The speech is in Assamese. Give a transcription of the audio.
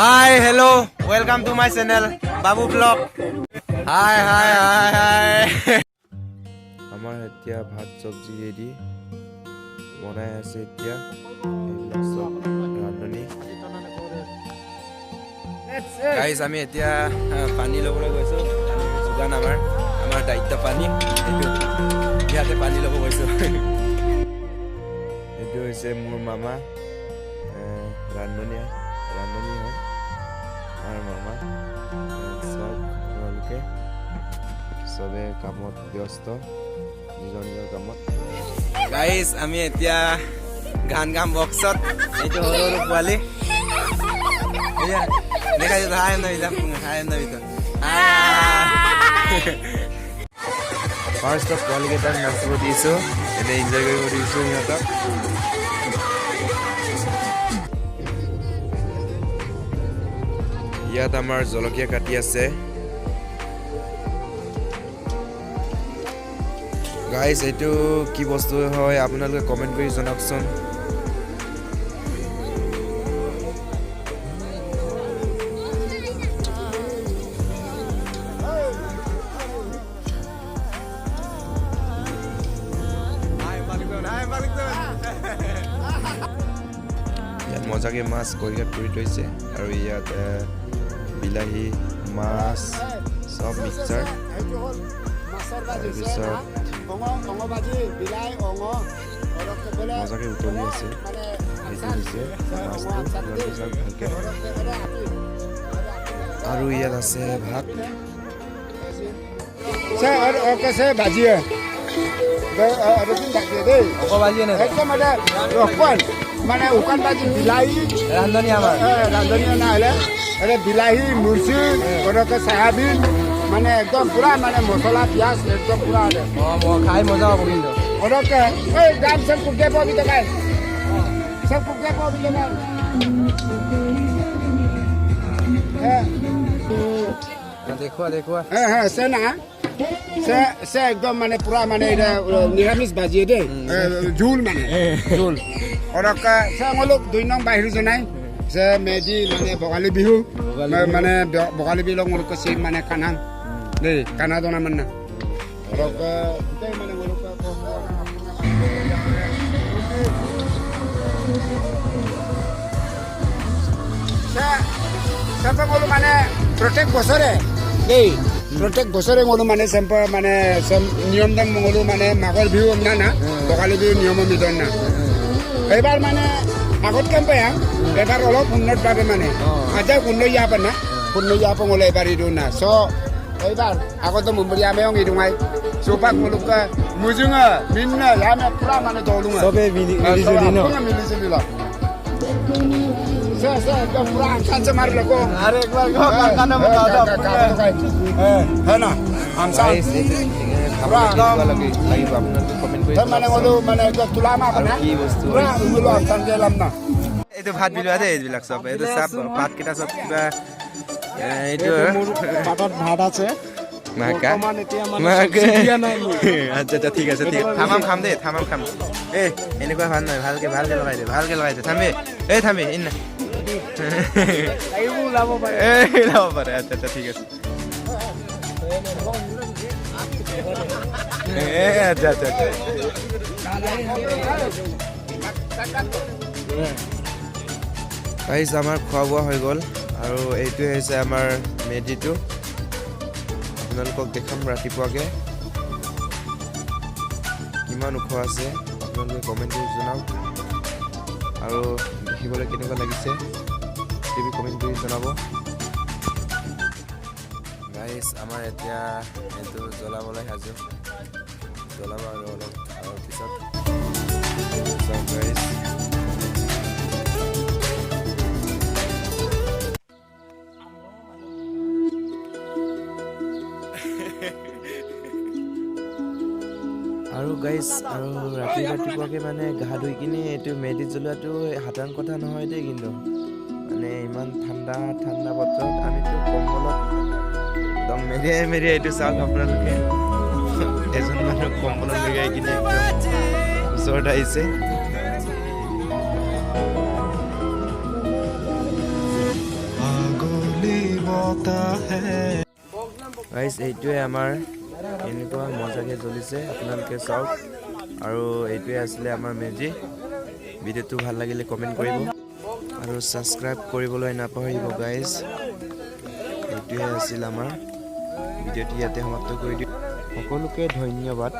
Hi, hello, welcome to my channel, Babu vlog. Hi. আমাৰ এতিয়া ভাত চব্জি ৰেডি বনাই আছে এতিয়া এইবিলাক সব ৰান্ধনি গাইস আমি এতিয়া পানী লবলৈ গৈছো যোগান আমাৰ দায়িত্ব পানী এইটো ইয়াতে পানী লব গৈছো এইটো হৈছে মোৰ মামা ৰান্ধনি হয় আৰু মামা সব তেওঁলোকে সবে কামত ব্যস্ত নিজৰ কামত গাইস আমি এতিয়া গান গাম বক্সত এইটো সৰু পোৱালি এয়া দেখাই হাই নবিতা ফাৰ্ষ্ট অফ পোৱালি কেইটাক নাচিব দিছো এনে এনজয় কৰিব দিছো সিহঁতক ইয়াত আমাৰ জলকীয়া কাটি আছে গাইস এইটো কি বস্তু হয় আপোনালোকে কমেন্ট কৰি জনাওকচোন ইয়াত মজাকে মাছ কৰিকাত কৰি থৈছে আৰু ইয়াত বিলাহী মাছ সব মিক্সাৰ মজাকে উতলি আছে আৰু ইয়াত আছে ভাত ভাজি মানে শুকান ভাজি বিলাহী ৰান্ধনি নহ'লে বিলাহী মুৰ্চি চয়াবিন মানে একদম পুৰা মানে মছলা পিঁয়াজ একদম পুৰা খাই মজা হ'ব কিন্তু দাম সব কুকে পাবি তো ভাই সব কুকে পাবি তো ভাই দেখুৱা হ্যাঁ সে না সে একদম মানে পুরা মানে এটা নিরামিষ ভাজিয়ে দে ঝোল মানে ঝোল ওরকা সে আমালোক 2 নং বাহিৰ জনাই সে মেজি মানে ভোগালী বিহু মানে ভোগালী বিহু মোলোক সে মানে খানা দেই খানা দনা মানে ওরকা গোটেই মানে মোলোক সে মোলো মানে প্ৰত্যেক বছৰে দেই প্ৰত্যেক বছৰে মোলো মানে চেম্পাৰ মানে নিয়ম দাম মোলো মানে মাঘৰ বিহু না ভোগালী বিহু নিয়ম মিদন না এইবাৰ মানে আগত কেম পাই এবাৰ অলপ উন্নতভাৱে মানে আজা কুন্নইয়া পানা কুন্নইয়া পঙলে এবাৰ ইদু না চ এইবাৰ আগত মুম্বই আমেং ইদুঙাই সোপাক মুলুকা মুজুঙা মিন্না ইয়ামে পুৰা মানে দলুঙা সবে মিলি জুলি ল সে একদম পুৰা আনসান সে মাৰি লকো আৰে একবাৰ কানা বতাও है ना আনসান পুৰা লাগিব আপোনালোকে কমেন্ট কৰি মানে বলো মানে তুলা মা বনা কি বস্তু পুৰা উলো আনসান গেলাম না এইটো ভাত বিলুৱা দে এইবিলাক সব এইটো সব ভাত কিটা সব কিবা এইটো পাতত ভাত আছে বৰ্তমান এতিয়া মানে দিয়া নাই আচ্ছা ঠিক আছে থামাম খাম দে থামাম এ এনেকুৱা ভাল নহয় ভালকে লগাই দে থামে ইন্না এইবোৰ লাভ পাৰে আচ্ছা ঠিক আছে আচ্ছা গাইস আমাৰ খোৱা বোৱা হৈ গ'ল আৰু এইটোৱে হৈছে আমাৰ মেজিটো আপোনালোকক দেখাম ৰাতিপুৱাকে কিমান ওখ আছে আপোনালোকে কমেণ্ট কৰি জনাওক আৰু দেখিবলৈ কেনেকুৱা লাগিছে টিভি কমেণ্ট কৰি জনাব গাইস আমাৰ এতিয়া এইটো জ্বলাবলৈ সাজু জ্বলাব আৰু অলপ পিছত গাইস আৰু গাইস আৰু ৰাতিপুৱাকে মানে গা ধুই কিনে এইটো মেজি জ্বলোৱাটো সাধাৰণ কথা নহয় দেই কিন্তু মানে ইমান ঠাণ্ডা বতৰত আমিতো কম্বলত একদম মেৰিয়াই এইটো চাওক আপোনালোকে এজন মানুহ কম্বলত মেৰিয়াই কিনে একদম ওচৰত আহিছে গাইজ এইটোৱে আমাৰ এনেকুৱা মজাকে জ্বলিছে আপোনালোকে চাওক আৰু এইটোৱে আছিলে আমাৰ মেজি ভিডিঅ'টো ভাল লাগিলে কমেণ্ট কৰিব আৰু ছাবস্ক্ৰাইব কৰিবলৈ নাপাহৰিব গাইজ এইটোৱে আছিল আমাৰ ভিডিঅ'টি ইয়াতে সমাপ্ত কৰি দিওঁ সকলোকে ধন্যবাদ